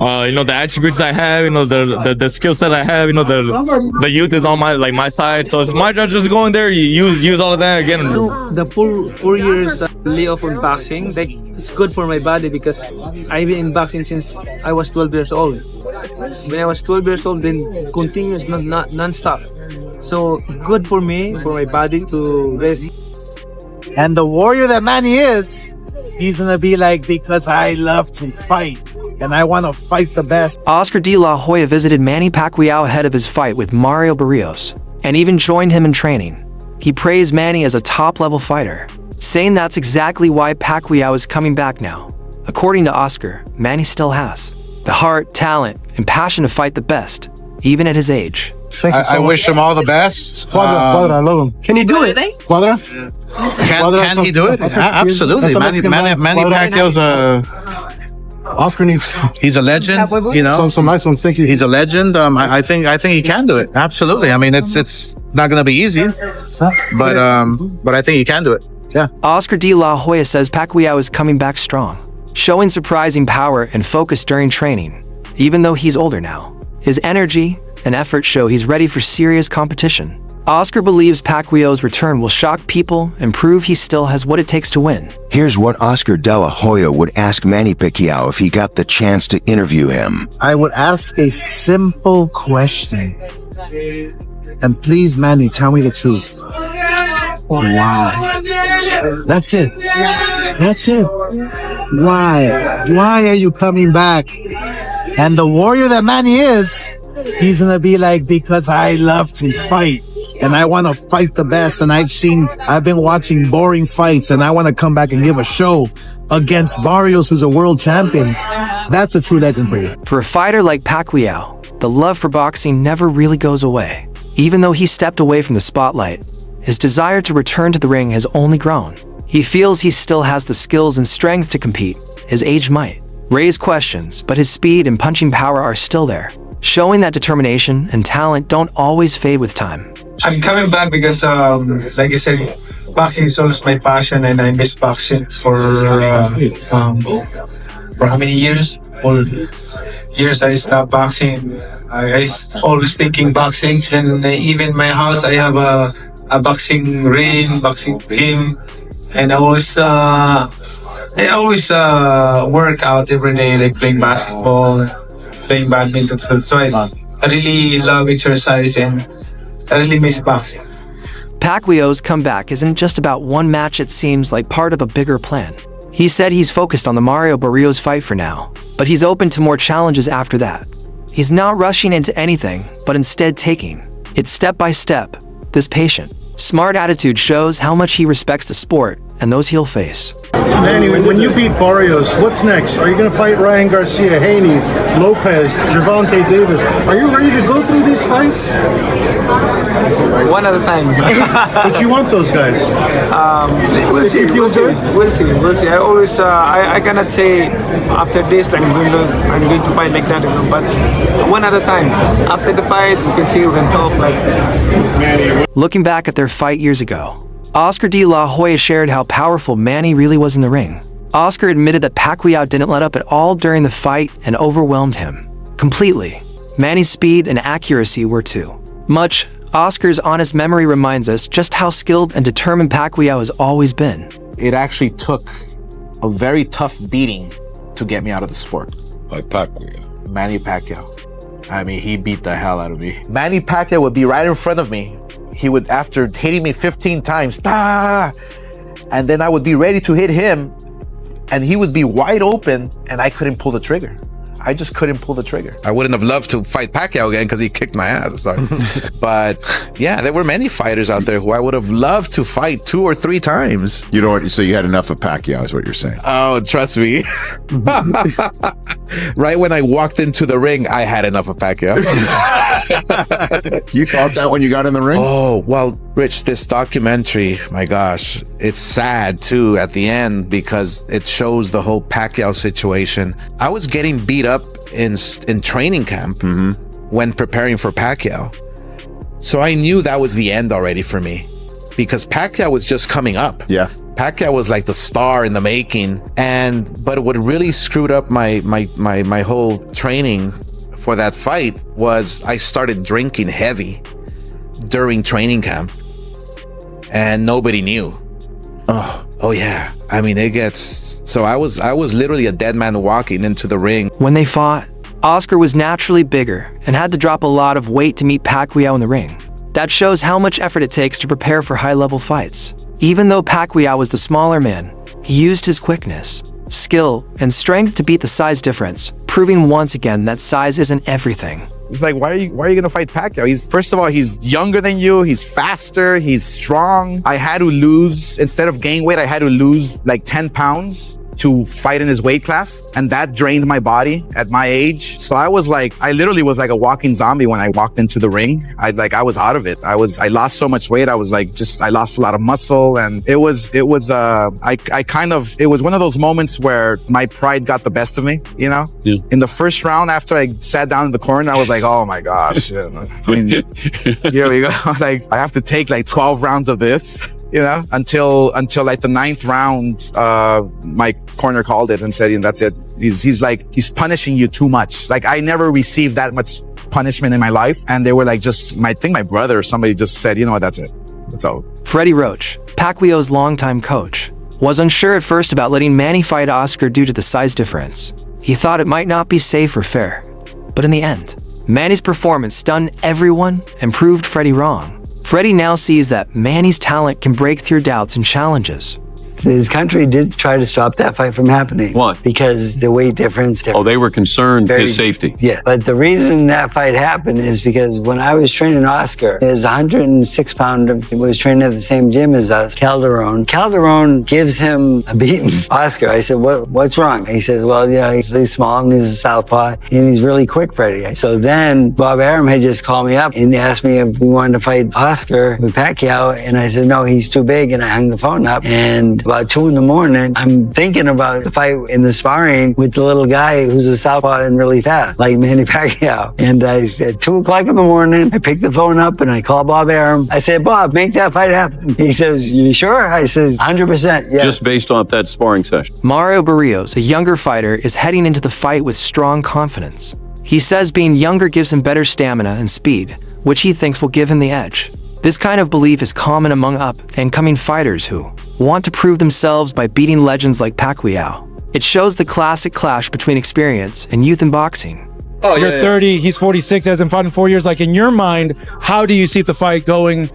the attributes I have, the skill set I have, the youth is on my side. So it's my job just go in there, you use all of that again. The 4 years layoff on boxing, like, it's good for my body because I've been in boxing since I was 12 years old. When I was 12 years old, then continuous, non-stop. So good for me, for my body to rest. And the warrior that Manny is, he's gonna be like, because I love to fight and I want to fight the best. OscarDeLaHoya visited Manny Pacquiao ahead of his fight with Mario Barrios and even joined him in training. He praised Manny as a top-level fighter, saying that's exactly why Pacquiao is coming back now. According to Oscar, Manny still has the heart, talent, and passion to fight the best, even at his age. I wish him all the best. Quadra, I love him. Can you do it? Quadra? Can he do it? Absolutely. Manny Pacquiao's Oscar needs. He's a legend. Some nice ones. Thank you. He's a legend. I think he can do it. Absolutely. I mean, it's not going to be easy, but I think he can do it. Yeah. OscarDeLaHoya says Pacquiao is coming back strong, showing surprising power and focus during training. Even though he's older now, his energy and effort show he's ready for serious competition. Oscar believes Pacquiao's return will shock people and prove he still has what it takes to win. Here's what OscarDeLaHoya would ask Manny Pacquiao if he got the chance to interview him. I would ask a simple question. And please, Manny, tell me the truth. Why? That's it. That's it. Why? Why are you coming back? And the warrior that Manny is, he's gonna be like, because I love to fight and I want to fight the best. And I've been watching boring fights and I want to come back and give a show against Barrios, who's a world champion. That's a true legend for you. For a fighter like Pacquiao, the love for boxing never really goes away. Even though he stepped away from the spotlight, his desire to return to the ring has only grown. He feels he still has the skills and strength to compete. His age might raise questions, but his speed and punching power are still there, showing that determination and talent don't always fade with time. I'm coming back because, like I said, boxing is always my passion, and I miss boxing for how many years? All years I stopped boxing. I always thinking boxing, and even my house I have a boxing ring, boxing gym, and I always work out every day, like playing basketball, playing badminton. So I really love exercise and I really miss boxing. Pacquiao's comeback isn't just about one match. It seems like part of a bigger plan. He said he's focused on the Mario Barrios fight for now, but he's open to more challenges after that. He's not rushing into anything, but instead taking it step by step. This patient, smart attitude shows how much he respects the sport and those he'll face. Manny, when you beat Barrios, what's next? Are you going to fight Ryan Garcia, Haney, Lopez, Gervonta Davis? Are you ready to go through these fights? One at a time. But you want those guys? We'll see. You feel good? We'll see. I always, I cannot say after this, like I'm going to fight like that, but one at a time. After the fight, we can see, we can talk. Looking back at their fight years ago, OscarDeLaHoya shared how powerful Manny really was in the ring. Oscar admitted that Pacquiao didn't let up at all during the fight and overwhelmed him completely. Manny's speed and accuracy were too much. Oscar's honest memory reminds us just how skilled and determined Pacquiao has always been. It actually took a very tough beating to get me out of the sport. Like Pacquiao. Manny Pacquiao. I mean, he beat the hell out of me. Manny Pacquiao would be right in front of me. He would, after hitting me 15 times, and then I would be ready to hit him, and he would be wide open, and I couldn't pull the trigger. I just couldn't pull the trigger. I wouldn't have loved to fight Pacquiao again because he kicked my ass. Sorry. But yeah, there were many fighters out there who I would have loved to fight 2 or 3 times. You know what? So you had enough of Pacquiao is what you're saying. Oh, trust me. Right when I walked into the ring, I had enough of Pacquiao. You thought that when you got in the ring? Oh, well, Rich, this documentary, my gosh, it's sad too at the end because it shows the whole Pacquiao situation. I was getting beat up in training camp when preparing for Pacquiao. So I knew that was the end already for me because Pacquiao was just coming up. Yeah. Pacquiao was like the star in the making. But what really screwed up my whole training for that fight was I started drinking heavy during training camp, and nobody knew. Oh yeah. I mean, it gets so I was literally a dead man walking into the ring. When they fought, Oscar was naturally bigger and had to drop a lot of weight to meet Pacquiao in the ring. That shows how much effort it takes to prepare for high-level fights. Even though Pacquiao was the smaller man, he used his quickness, skill, and strength to beat the size difference, proving once again that size isn't everything. It's like, why are you gonna fight Pacquiao? First of all, he's younger than you, he's faster, he's strong. I had to lose, instead of gain weight, I had to lose like 10 pounds to fight in his weight class, and that drained my body at my age. So I literally was like a walking zombie when I walked into the ring. I was out of it. I lost so much weight. I was like, I lost a lot of muscle, and it was one of those moments where my pride got the best of me, you know? Yeah. In the first round, after I sat down in the corner, I was like, oh my gosh. I mean, here we go. Like, I have to take like 12 rounds of this, you know, until like the 9th round, my corner called it and said, that's it. He's punishing you too much. Like, I never received that much punishment in my life. And they were like, I think my brother or somebody just said, you know what, that's it. That's all. Freddie Roach, Pacquiao's longtime coach, was unsure at first about letting Manny fight Oscar due to the size difference. He thought it might not be safe or fair. But in the end, Manny's performance stunned everyone and proved Freddie wrong. Freddie now sees that Manny's talent can break through doubts and challenges. His country did try to stop that fight from happening. Why? Because the weight difference. Oh, they were concerned his safety. Yeah. But the reason that fight happened is because when I was training Oscar, his 106 pounder was training at the same gym as us, Calderon. Calderon gives him a beating. Oscar, I said, what's wrong? He says, well, you know, he's small and he's a southpaw and he's really quick, Freddie. So then Bob Arum had just called me up and asked me if we wanted to fight Oscar with Pacquiao. And I said, no, he's too big. And I hung the phone up. And about 2 a.m, I'm thinking about the fight in the sparring with the little guy who's a southpaw and really fast, like Manny Pacquiao. And I said, 2 o'clock in the morning, I picked the phone up and I called Bob Arum. I said, Bob, make that fight happen. He says, you sure? I says, 100%, yes. Just based off that sparring session. Mario Barrios, a younger fighter, is heading into the fight with strong confidence. He says being younger gives him better stamina and speed, which he thinks will give him the edge. This kind of belief is common among up-and-coming fighters who want to prove themselves by beating legends like Pacquiao. It shows the classic clash between experience and youth in boxing. Oh, you're 30, he's 46, hasn't fought in 4 years. Like, in your mind, how do you see the fight going?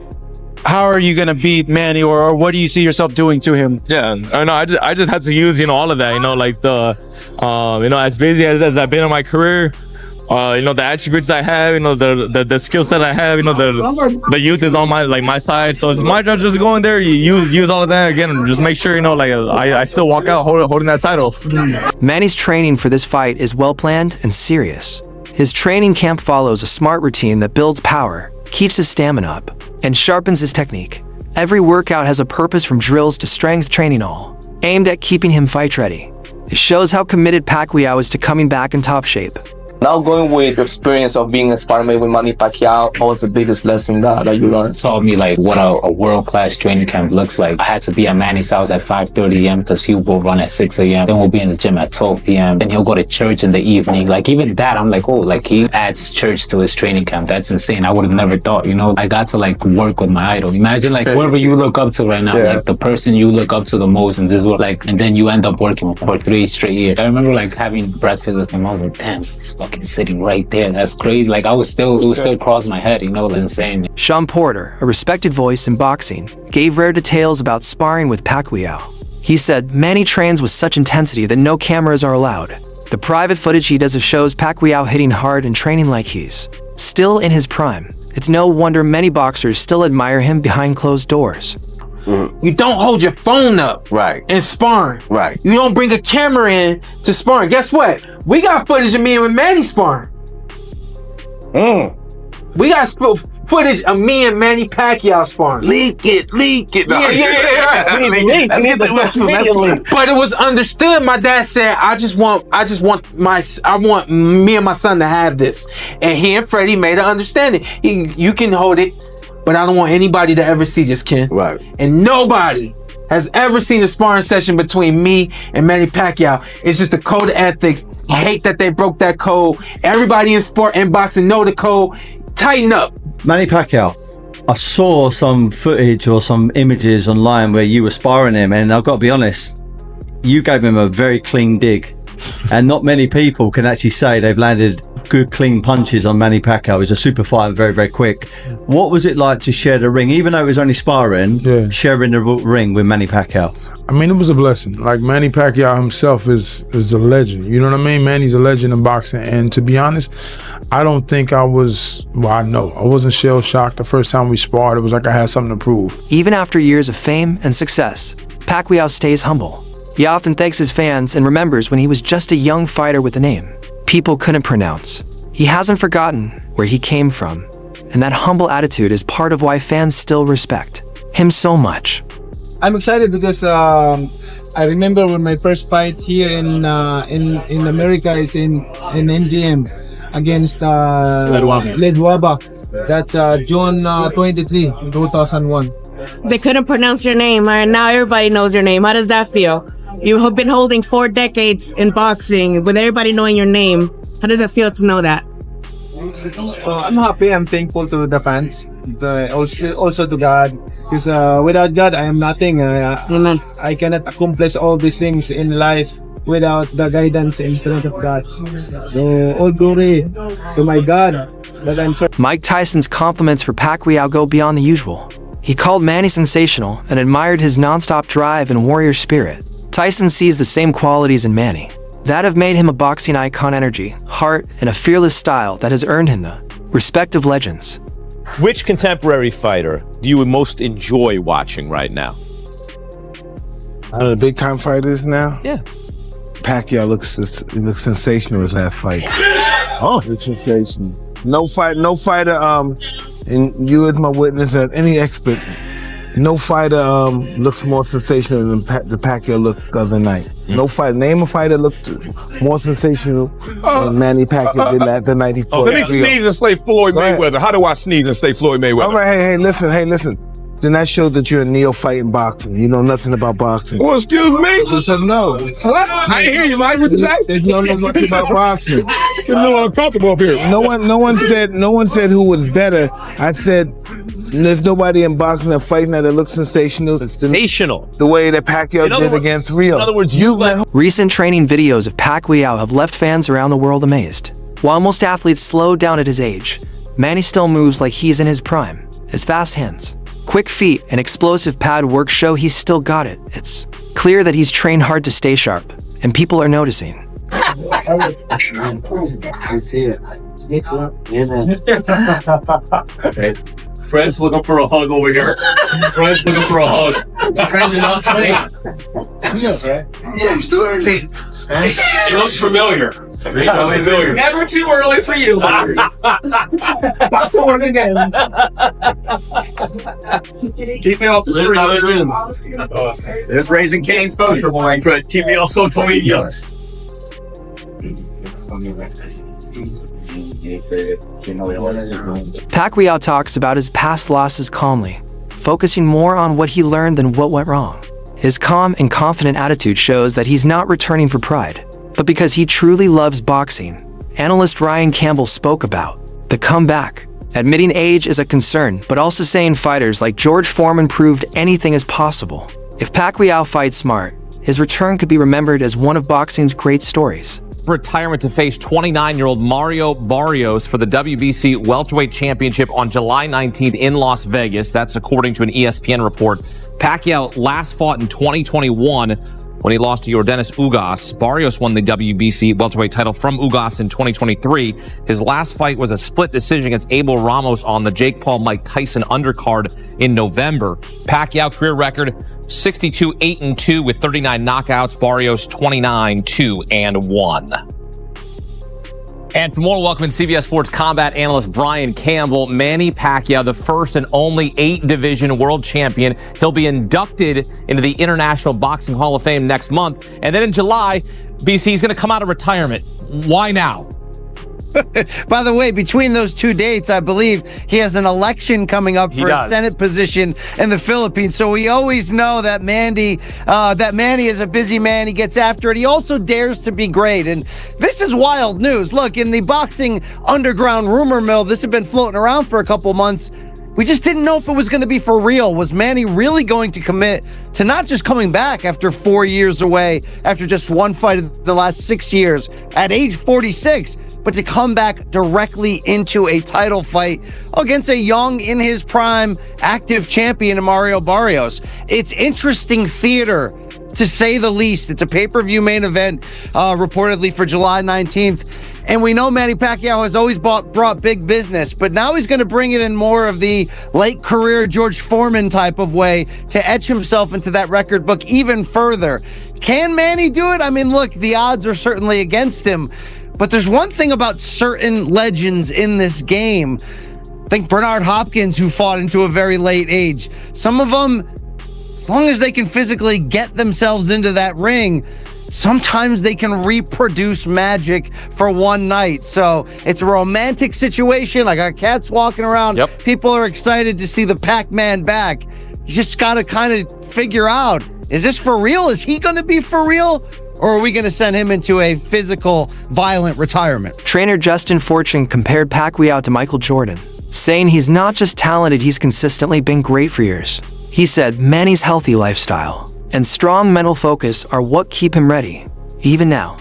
How are you going to beat Manny, or what do you see yourself doing to him? Yeah, I just had to use, all of that, like the, as busy as I've been in my career, the attributes I have, the skill set I have, the youth is on my side. So it's my job just go in there, use all of that again, and just make sure, I still walk out holding that title. Manny's training for this fight is well planned and serious. His training camp follows a smart routine that builds power, keeps his stamina up, and sharpens his technique. Every workout has a purpose, from drills to strength training, all aimed at keeping him fight ready. It shows how committed Pacquiao is to coming back in top shape. Now, going with the experience of being a sparring with Manny Pacquiao, what was the biggest lesson that you learned? Taught me what a world-class training camp looks like. I had to be at Manny's house at 5:30 a.m. because he will run at 6 a.m. Then we'll be in the gym at 12 p.m. Then he'll go to church in the evening. Even that, I'm he adds church to his training camp. That's insane. I would have never thought, I got to work with my idol. Imagine whoever you look up to right now, the person you look up to the most in this world, and then you end up working for 3 straight years. I remember having breakfast with him. I was like, damn, sitting right there. That's crazy. It would still cross my head, it's insane. Sean Porter, a respected voice in boxing, gave rare details about sparring with Pacquiao. He said Manny trains with such intensity that no cameras are allowed. The private footage he does shows Pacquiao hitting hard and training like he's still in his prime. It's no wonder many boxers still admire him behind closed doors. You don't hold your phone up and sparring. Right. You don't bring a camera in to sparring. Guess what? We got footage of me and Manny sparring. We got footage of me and Manny Pacquiao sparring. Leak it. No. Yeah. But it was understood. My dad said, I want me and my son to have this. And he and Freddie made an understanding. You can hold it, but I don't want anybody to ever see this, Ken. Right. And nobody has ever seen a sparring session between me and Manny Pacquiao. It's just the code of ethics. I hate that they broke that code. Everybody in sport and boxing know the code. Tighten up. Manny Pacquiao, I saw some footage or some images online where you were sparring him, and I've got to be honest, you gave him a very clean dig. And not many people can actually say they've landed good clean punches on Manny Pacquiao. He's a super fighter, very, very quick. What was it like to share the ring, even though it was only sparring, sharing the ring with Manny Pacquiao? I mean, it was a blessing. Like, Manny Pacquiao himself is a legend. You know what I mean? Manny's a legend in boxing. And to be honest, I don't think I was, well, I know, I wasn't shell-shocked the first time we sparred. It was like I had something to prove. Even after years of fame and success, Pacquiao stays humble. He often thanks his fans and remembers when he was just a young fighter with a name people couldn't pronounce. He hasn't forgotten where he came from, and that humble attitude is part of why fans still respect him so much. I'm excited because I remember when my first fight here in America is in MGM against Ledwaba. That's June 23, 2001. They couldn't pronounce your name, and now everybody knows your name. How does that feel? You have been holding 4 decades in boxing with everybody knowing your name. How does it feel to know that? I'm happy. I'm thankful to the fans, also to God. Because without God, I am nothing. Amen. I cannot accomplish all these things in life without the guidance and strength of God. So all glory to my God that I'm so. Mike Tyson's compliments for Pacquiao go beyond the usual. He called Manny sensational and admired his non-stop drive and warrior spirit. Tyson sees the same qualities in Manny that have made him a boxing icon: energy, heart, and a fearless style that has earned him the respect of legends. Which contemporary fighter do you most enjoy watching right now? The big time fighters now? Yeah. Pacquiao looks sensational as that fight. Oh, it's sensational. No fighter, and you as my witness, as any expert, no fighter looks more sensational than the Pacquiao looked the other night. No fighter, name a fighter looked more sensational than Manny Pacquiao did the night he fought. Let me sneeze and say Floyd Mayweather. How do I sneeze and say Floyd Mayweather? All right, hey, listen. Then that shows that you're a neophyte in boxing. You know nothing about boxing. Well, excuse me? No. What? I didn't hear you, Mike. What you say? You don't know much about boxing. It's a little uncomfortable up here. No one said who was better. I said there's nobody in boxing that fighting that looks sensational. Sensational. The way that Pacquiao did against Rios. In other words, recent training videos of Pacquiao have left fans around the world amazed. While most athletes slow down at his age, Manny still moves like he's in his prime. His fast hands, quick feet, and explosive pad work show he's still got it. It's clear that he's trained hard to stay sharp, and people are noticing. Fred's looking for a hug over here. Fred's looking for a hug. Fred, you know something? Yeah, it's too early. He looks familiar. Familiar. Never too early for you. Back to work again. Keep me off the screen. There's Raising Cane's poster boy. Fred, keep me off social media. Pacquiao talks about his past losses calmly, focusing more on what he learned than what went wrong. His calm and confident attitude shows that he's not returning for pride, but because he truly loves boxing. Analyst Ryan Campbell spoke about the comeback, admitting age is a concern, but also saying fighters like George Foreman proved anything is possible. If Pacquiao fights smart, his return could be remembered as one of boxing's great stories. Retirement to face 29-year-old Mario Barrios for the WBC Welterweight Championship on July 19th in Las Vegas. That's according to an ESPN report. Pacquiao last fought in 2021 when he lost to Yordenis Ugas. Barrios won the WBC welterweight title from Ugas in 2023. His last fight was a split decision against Abel Ramos on the Jake Paul-Mike Tyson undercard in November. Pacquiao career record 62-8-2 with 39 knockouts. Barrios 29-2-1. And for more, welcome in CBS Sports combat analyst Brian Campbell. Manny Pacquiao, the first and only 8-division world champion. He'll be inducted into the International Boxing Hall of Fame next month. And then in July, BC is going to come out of retirement. Why now? By the way, between those two dates, I believe he has an election coming up for a Senate position in the Philippines. So we always know that Manny is a busy man. He gets after it. He also dares to be great. And this is wild news. Look, in the boxing underground rumor mill, this had been floating around for a couple months. We just didn't know if it was going to be for real. Was Manny really going to commit to not just coming back after 4 years away, after just one fight in the last 6 years, at age 46, but to come back directly into a title fight against a young, in his prime, active champion, Mario Barrios? It's interesting theater, to say the least. It's a pay-per-view main event, reportedly for July 19th. And we know Manny Pacquiao has always brought big business, but now he's going to bring it in more of the late career George Foreman type of way to etch himself into that record book even further. Can Manny do it? I mean, look, the odds are certainly against him, but there's one thing about certain legends in this game. Think Bernard Hopkins, who fought into a very late age. Some of them, as long as they can physically get themselves into that ring, sometimes they can reproduce magic for one night. So it's a romantic situation. I got cats walking around. Yep. People are excited to see the Pac-Man back. You just got to kind of figure out, is this for real? Is he going to be for real? Or are we going to send him into a physical, violent retirement? Trainer Justin Fortune compared Pacquiao to Michael Jordan, saying he's not just talented, he's consistently been great for years. He said Manny's healthy lifestyle and strong mental focus are what keep him ready, even now.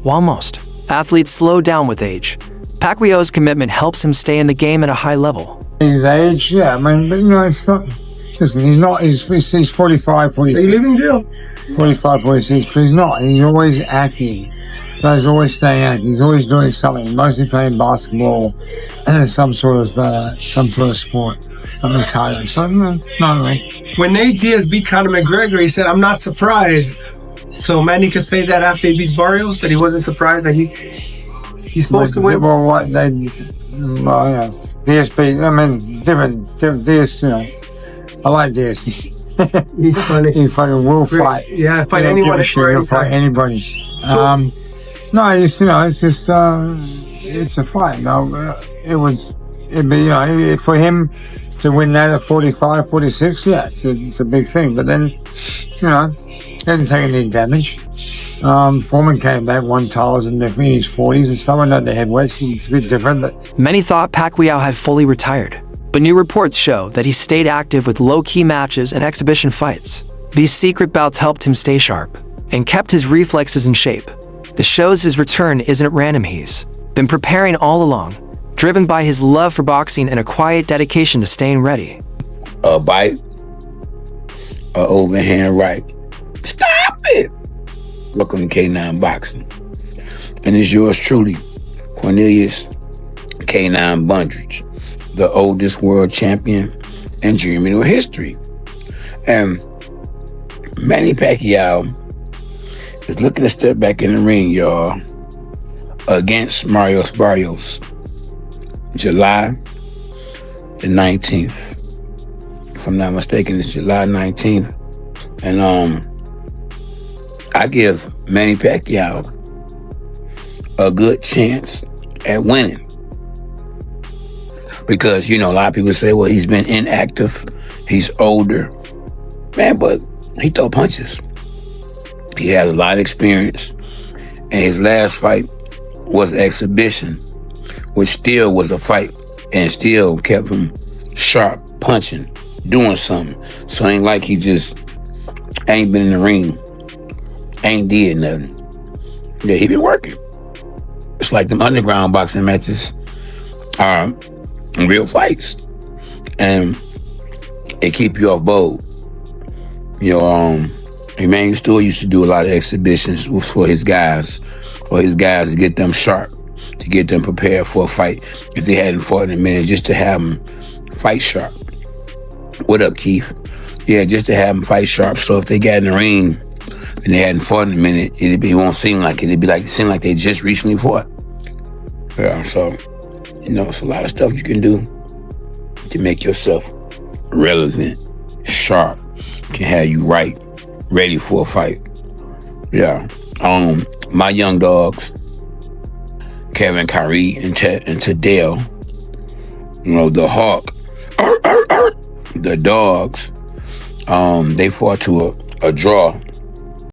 While most athletes slow down with age, Pacquiao's commitment helps him stay in the game at a high level. His age, yeah, I mean, but you know, it's not, listen, he's 45, 46. Are you living jail? 45, 46, but he's not. He's always acting. So he's always staying active. He's always doing something, mostly playing basketball, some sort of sport. I'm retired, so no, not really. When Nate Diaz beat Conor McGregor, he said, "I'm not surprised." So Manny could say that after he beats Barrios, that he wasn't surprised that he's supposed to win. Well, what they, well, yeah, Diaz beat. I mean, different Diaz. You know, I like Diaz. He's funny. He fucking will fight. Yeah, fight anyone. He'll fight anybody. No, it's, you know, it's just it's a fight. No, it'd be, you know, for him to win that at 45, 46, yeah, it's a big thing. But then, you know, he hasn't taken any damage. Foreman came back, won titles in his 40s and someone at the heavyweights. It's a bit different. But many thought Pacquiao had fully retired, but new reports show that he stayed active with low-key matches and exhibition fights. These secret bouts helped him stay sharp and kept his reflexes in shape. This shows his return isn't at random. He's been preparing all along, driven by his love for boxing and a quiet dedication to staying ready. A bite, a overhand right. Stop it! Welcome to K9 Boxing. And it's yours truly, Cornelius K9 Bundridge, the oldest world champion in junior history. And Manny Pacquiao is looking to step back in the ring, y'all, against Barrios, July the 19th. If I'm not mistaken, it's July 19th. And I give Manny Pacquiao a good chance at winning. Because, you know, a lot of people say, well, he's been inactive, he's older. Man, but he throw punches. He has a lot of experience. And his last fight was an exhibition, which still was a fight and still kept him sharp, punching, doing something. So it ain't like he just ain't been in the ring, ain't did nothing. Yeah, he been working. It's like them underground boxing matches are real fights. And they keep you off bold. You know, Emmanuel Stewart used to do a lot of exhibitions for his guys to get them sharp, to get them prepared for a fight. If they hadn't fought in a minute, just to have them fight sharp. What up, Keith? Yeah, just to have them fight sharp. So if they got in the ring and they hadn't fought in a minute, it won't seem like it. It'd be like it seemed like they just recently fought. Yeah, so you know, it's a lot of stuff you can do to make yourself relevant, sharp, can have you right, ready for a fight. Yeah. My young dogs Kevin, Kyrie, and Tadell. You know, the Hawk, the Dogs. They fought to a draw.